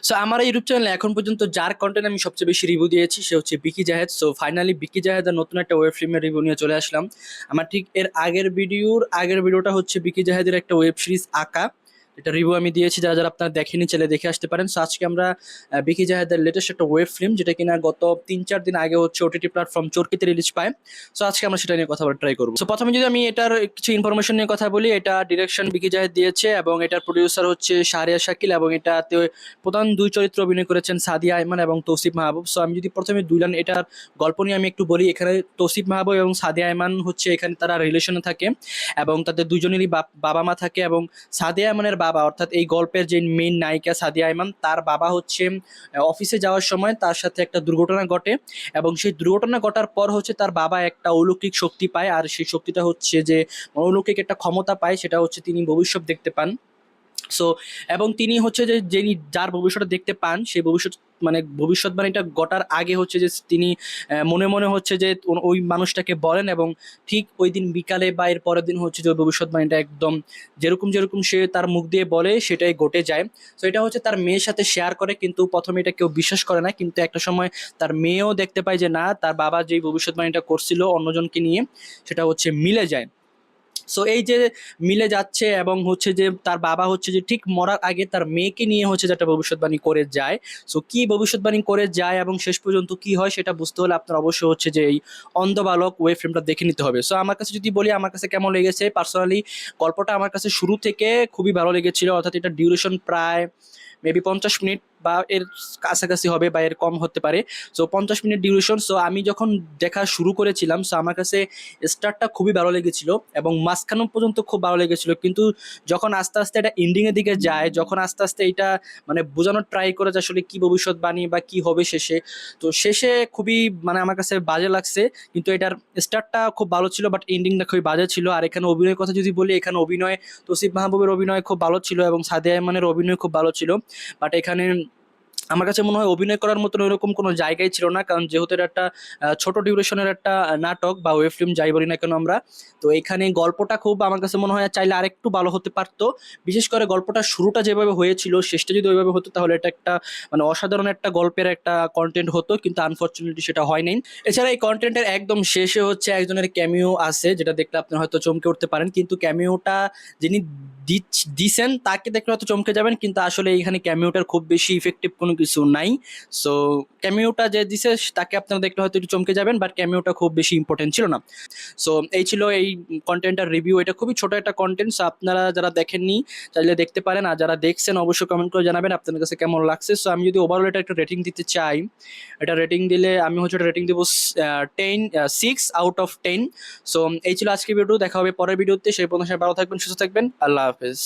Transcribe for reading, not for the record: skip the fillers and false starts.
So আমার এই YouTube চ্যানেলে এখন পর্যন্ত যার কন্টেন্ট আমি সবচেয়ে বেশি রিভিউ দিয়েছি সে হচ্ছে বিকি জাহেদ। সো ফাইনালি বিকি জাহেদের নতুন একটা ওয়েব ফিল্মের রিভিউ নিয়ে চলে আসলাম। আমার ঠিক এর আগের ভিডিওটা হচ্ছে বিকি জাহেদের একটা ওয়েব সিরিজ আঁকা, এটা রিভিউ আমি দিয়েছি। যারা যারা আপনারা দেখেনি চাইলে দেখে আসতে পারেন। সো আজকে আমরা বিকি জাহেদের লেটেস্ট একটা ওয়েব ফিল্ম, যেটা কিনা গত 3-4 দিন আগে হচ্ছে ওটিটি প্ল্যাটফর্ম চরকিতে রিলিজ পায়। সো আজকে আমরা সেটা নিয়ে কথা বলে ট্রাই করবো। সো প্রথমে যদি আমি এটার কিছু ইনফরমেশন নিয়ে কথা বলি, এটা ডিরেকশন বিকি জাহেদ দিয়েছে এবং এটার প্রডিউসার হচ্ছে শাহরিয়ার শাকিল, এবং এটাতে প্রধান দুই চরিত্র অভিনয় করেছেন সাদিয়া আইমান এবং তৌসিফ মাহবুব। সো আমি যদি প্রথমে দুই লাইন এটার গল্প নিয়ে আমি একটু বলি, এখানে তৌসিফ মাহবুব এবং সাদিয়া আইমান হচ্ছে এখানে তারা রিলেশনে থাকে এবং তাদের দুজনেরই বাবা মা থাকে। এবং সাদিয়া আইমানের বাবা, অর্থাৎ এই গল্পের যে মেইন নায়িকা সাদিয়া আইমান, তার বাবা হচ্ছে অফিসে যাওয়ার সময় তার সাথে একটা দুর্ঘটনা ঘটে, এবং সেই দুর্ঘটনা ঘটার পর হচ্ছে তার বাবা একটা অলৌকিক শক্তি পায়, আর সেই শক্তিটা হচ্ছে যে অলৌকিক একটা ক্ষমতা পায়, সেটা হচ্ছে তিনি ভবিষ্যৎ দেখতে পান। সো এবং তিনি হচ্ছে যে যিনি যার ভবিষ্যৎ দেখতে পান, সেই ভবিষ্যৎবাণীটা ঘটার আগে হচ্ছে যে তিনি মনে মনে হচ্ছে যে ওই মানুষটাকে বলেন, এবং ঠিক ওই দিন বিকালে বা এর পরের দিন হচ্ছে যে ওই ভবিষ্যৎবাণীটা একদম যেরকম যেরকম সে তার মুখ দিয়ে বলে সেটাই ঘটে যায়। তো এটা হচ্ছে তার মেয়ের সাথে শেয়ার করে, কিন্তু প্রথমে এটা কেউ বিশ্বাস করে না, কিন্তু একটা সময় তার মেয়েও দেখতে পায় যে না, তার বাবা যেই ভবিষ্যৎবাণীটা করছিল অন্যজনকে নিয়ে সেটা হচ্ছে মিলে যায়। সো এই যে মিলে যাচ্ছে, এবং হচ্ছে যে তার বাবা হচ্ছে যে ঠিক মরার আগে তার মেয়েকে নিয়ে হচ্ছে যে একটা ভবিষ্যৎবাণী করে যায়। সো কি ভবিষ্যৎবাণী করে যায় এবং শেষ পর্যন্ত কি হয় সেটা বুঝতে হলে আপনার অবশ্যই হচ্ছে যে এই অন্ধ বালক ওয়েব ফিল্মটা দেখে নিতে হবে। সো আমার কাছে যদি বলি আমার কাছে কেমন লেগেছে, পার্সোনালি গল্পটা আমার কাছে শুরু থেকে খুবই ভালো লেগেছিল। অর্থাৎ এটা ডিউরেশন প্রায় মেবি 50 মিনিট বা এর কাছাকাছি হবে বা এর কম হতে পারে। So 50 minute duration. সো আমি যখন দেখা শুরু করেছিলাম, সো আমার কাছে স্টার্টটা খুবই ভালো লেগেছিল এবং মাঝখান পর্যন্ত খুব ভালো লেগেছিল, কিন্তু যখন আস্তে আস্তে এটা এন্ডিং এর দিকে যায়, যখন আস্তে আস্তে এটা বোঝানোর ট্রাই করে যে আসলে কি ভবিষ্যৎবাণী বা কি হবে শেষে, তো শেষে খুবই আমার কাছে বাজে লাগছে। কিন্তু এটার স্টার্টটা খুব ভালো ছিল, বাট এন্ডিংটা খুবই বাজে ছিল। আর এখানে অভিনয়ের কথা যদি বলি, এখানে অভিনয় তৌসিফ মাহবুবের অভিনয় খুব ভালো ছিল এবং সাদিয়া ইমানের অভিনয় খুব ভালো ছিল। বাট এখানে আমার কাছে মনে হয় অভিনয় করার মতন ওইরকম কোনো জায়গায় ছিল না, কারণ যেহেতু এটা একটা ছোট ডিউরেশনের একটা নাটক বা ওয়েব ফিল্ম যাই বলি না কেন আমরা, তো এখানে গল্পটা খুব আমার কাছে মনে হয় চাইলে আরেকটু ভালো হতে পারতো। বিশেষ করে গল্পটা শুরুটা যেভাবে হয়েছিল, শেষটা যদি ওইভাবে হতো তাহলে এটা একটা অসাধারণ একটা গল্পের একটা কন্টেন্ট হতো, কিন্তু আনফরচুনেটলি সেটা হয় নাই। এছাড়া এই কন্টেন্টের একদম শেষে হচ্ছে একজনের ক্যামিও আছে, যেটা দেখলে আপনি হয়তো চমকে উঠতে পারেন, কিন্তু ক্যামিওটা যিনি দিছেন তাকে দেখলে হয়তো চমকে যাবেন, কিন্তু আসলে এখানে ক্যামিওটার খুব বেশি ইফেক্টিভ কোনো কিছু নাই। সো ক্যামিওটা যে দিছে তাকে আপনারা দেখলে হয়তো একটু চমকে যাবেন, বাট ক্যামিওটা খুব বেশি ইম্পর্টেন্ট ছিল না। সো এই ছিল এই কন্টেন্টটার রিভিউ। এটা খুবই ছোট একটা কন্টেন্ট, সো আপনারা যারা দেখেননি চাইলে দেখতে পারেন, আর যারা দেখছেন অবশ্যই কমেন্ট করে জানাবেন আপনাদের কাছে কেমন লাগছে। সো আমি যদি ওভারঅল এটা একটা রেটিং দিতে চাই, এটা রেটিং দিলে আমি হচ্ছে রেটিং দেবো 6/10। সো এই ছিল আজকের ভিডিও, দেখা হবে পরের ভিডিওতে। সেই পর্যন্ত সবাই ভালো থাকবেন, সুস্থ থাকবেন, আল্লাহ হাফেজ।